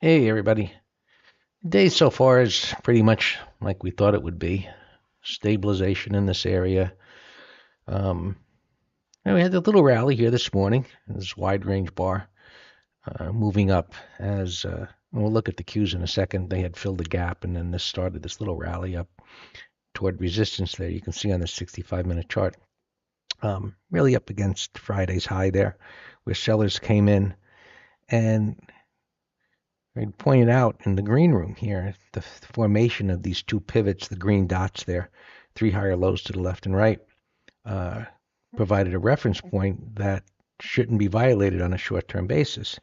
Hey everybody. Day so far is pretty much like we thought it would be. Stabilization in this area. Um, and we had a little rally here this morning. This wide range bar moving up as we'll look at the cues in a second. They had filled the gap, and then this started this little rally up toward resistance there. You can see on the 65-minute chart. Really up against Friday's high there, where sellers came in and I pointed out in the green room here the formation of these two pivots, the green dots there, three higher lows to the left and right, uh, provided a reference point that shouldn't be violated on a short-term basis.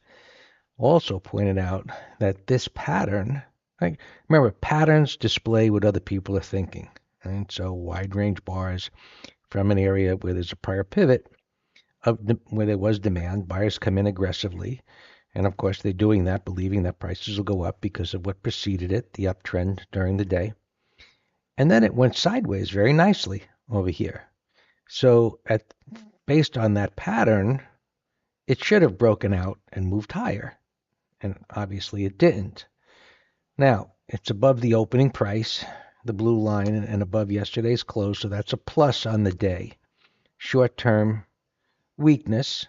Also pointed out that this pattern, like, remember, patterns display what other people are thinking. And so wide range bars from an area where there's a prior pivot where there was demand, buyers come in aggressively. And of course, they're doing that, believing that prices will go up because of what preceded it, the uptrend during the day. And then it went sideways very nicely over here. So, based on that pattern, it should have broken out and moved higher. And obviously, it didn't. Now, it's above the opening price, the blue line, and above yesterday's close. So, that's a plus on the day. Short term weakness.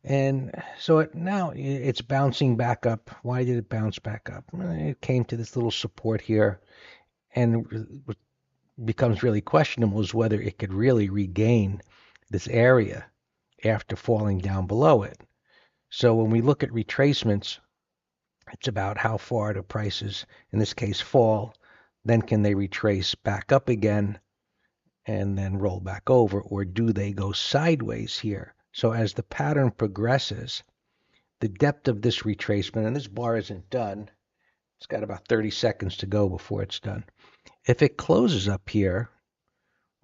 And so now it's bouncing back up. Why did it bounce back up? It came to this little support here, and what becomes really questionable is whether it could really regain this area after falling down below it. So when we look at retracements, it's about how far do prices, in this case, fall. Then can they retrace back up again and then roll back over, or do they go sideways here? So as the pattern progresses, the depth of this retracement, and this bar isn't done, it's got about 30 seconds to go before it's done. If it closes up here,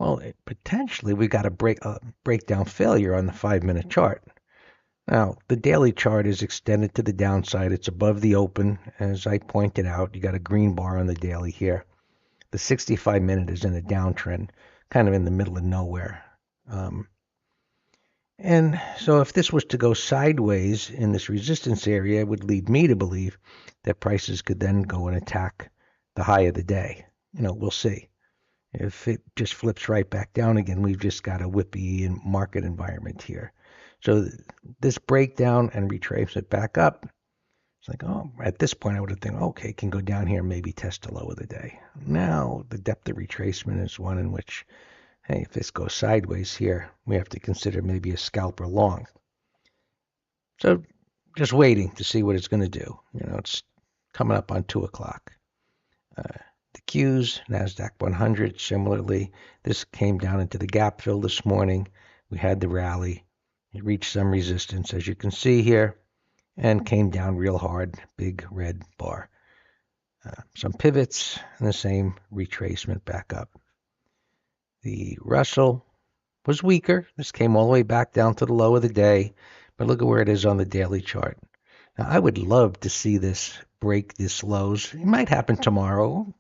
well, potentially we got a breakdown failure on the 5-minute chart. Now, the daily chart is extended to the downside. It's above the open. As I pointed out, you got a green bar on the daily here. The 65-minute is in a downtrend, kind of in the middle of nowhere. And so if this was to go sideways in this resistance area, it would lead me to believe that prices could then go and attack the high of the day. We'll see. If it just flips right back down again, we've just got a whippy market environment here. So this breakdown and retrace it back up, it's like, oh, at this point I would have think, okay, can go down here and maybe test the low of the day. Now the depth of retracement is one in which, hey, if this goes sideways here, we have to consider maybe a scalper long. So just waiting to see what it's going to do. It's coming up on 2 o'clock. The Qs, NASDAQ 100, similarly, this came down into the gap fill this morning. We had the rally. It reached some resistance, as you can see here, and came down real hard, big red bar. Some pivots and the same retracement back up. The Russell was weaker. This came all the way back down to the low of the day, but look at where it is on the daily chart. Now, I would love to see this break this lows. It might happen tomorrow,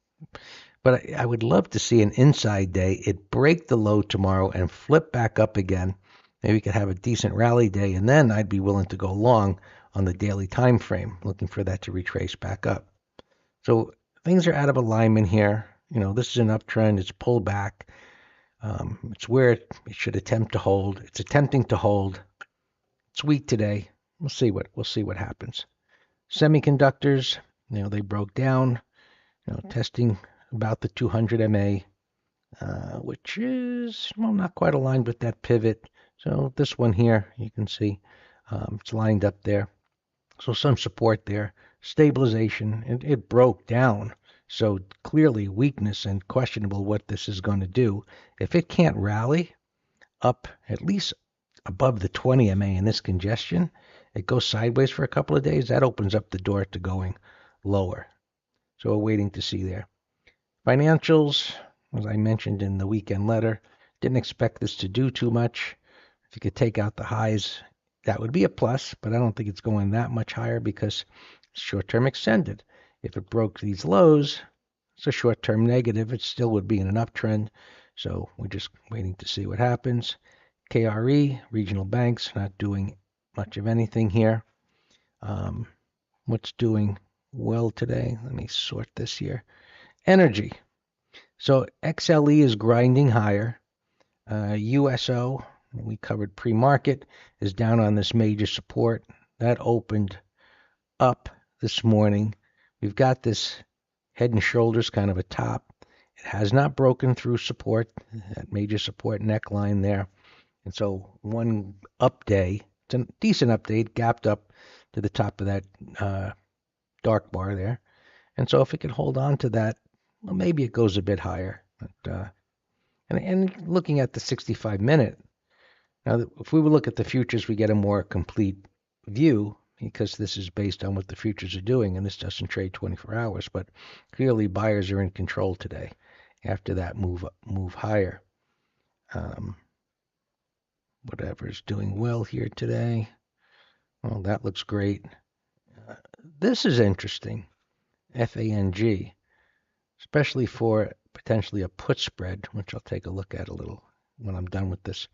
but I would love to see an inside day. It break the low tomorrow and flip back up again. Maybe we could have a decent rally day, and then I'd be willing to go long on the daily time frame, looking for that to retrace back up. So things are out of alignment here. This is an uptrend. It's pulled back. It's where it should attempt to hold. It's attempting to hold. It's weak today. We'll see what happens. Semiconductors, they broke down. Testing about the 200 MA, which is not quite aligned with that pivot. So this one here, you can see it's lined up there. So some support there. Stabilization. It broke down. So clearly weakness and questionable what this is going to do. If it can't rally up at least above the 20 MA in this congestion, it goes sideways for a couple of days, that opens up the door to going lower. So we're waiting to see there. Financials, as I mentioned in the weekend letter, didn't expect this to do too much. If you could take out the highs, that would be a plus, but I don't think it's going that much higher because it's short-term extended. If it broke these lows, it's a short-term negative. It still would be in an uptrend. So we're just waiting to see what happens. KRE, regional banks, not doing much of anything here. What's doing well today? Let me sort this here. Energy. So XLE is grinding higher. USO, we covered pre-market, is down on this major support. That opened up this morning. We've got this head and shoulders kind of a top. It has not broken through support, that major support neckline there. And so one up day, it's a decent update, gapped up to the top of that dark bar there. And so if it can hold on to that, well, maybe it goes a bit higher. But and looking at the 65-minute, now if we would look at the futures, we get a more complete view because this is based on what the futures are doing, and this doesn't trade 24 hours. But clearly, buyers are in control today after that move higher. Whatever's doing well here today. Well, that looks great. This is interesting. FANG, especially for potentially a put spread, which I'll take a look at a little when I'm done with this.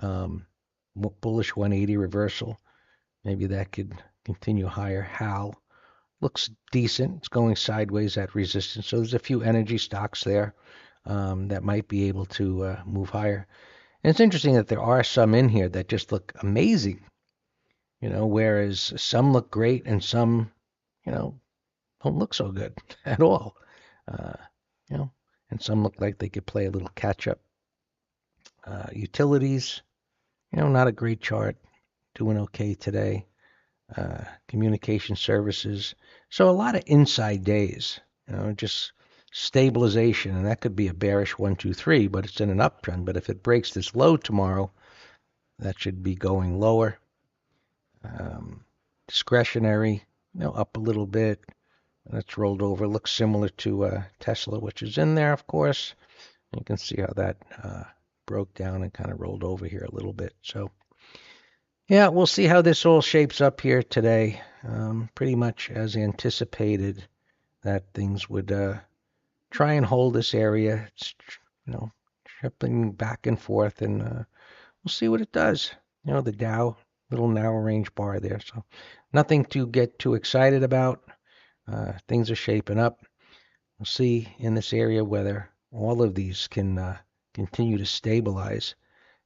Bullish 180 reversal. Maybe that could continue higher. HAL looks decent. It's going sideways at resistance. So there's a few energy stocks there that might be able to move higher. And it's interesting that there are some in here that just look amazing, whereas some look great and some, don't look so good at all. And some look like they could play a little catch up. Utilities, not a great chart, doing okay today. Communication services. So a lot of inside days, just stabilization, and that could be a bearish 1, 2, 3, but it's in an uptrend. But if it breaks this low tomorrow, that should be going lower. Discretionary, up a little bit. That's rolled over. Looks similar to Tesla, which is in there, of course. You can see how that broke down and kind of rolled over here a little bit. So, yeah, we'll see how this all shapes up here today. Pretty much as anticipated that things would try and hold this area. It's, tripping back and forth, and we'll see what it does. The Dow, little narrow range bar there. So nothing to get too excited about. Things are shaping up. We'll see in this area whether all of these can continue to stabilize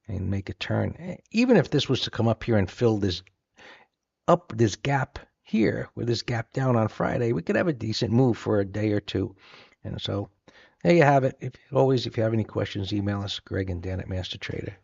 and make a turn. Even if this was to come up here and fill this gap here, with this gap down on Friday, we could have a decent move for a day or two. And so there you have it. If you have any questions, email us, Greg and Dan at Master Trader.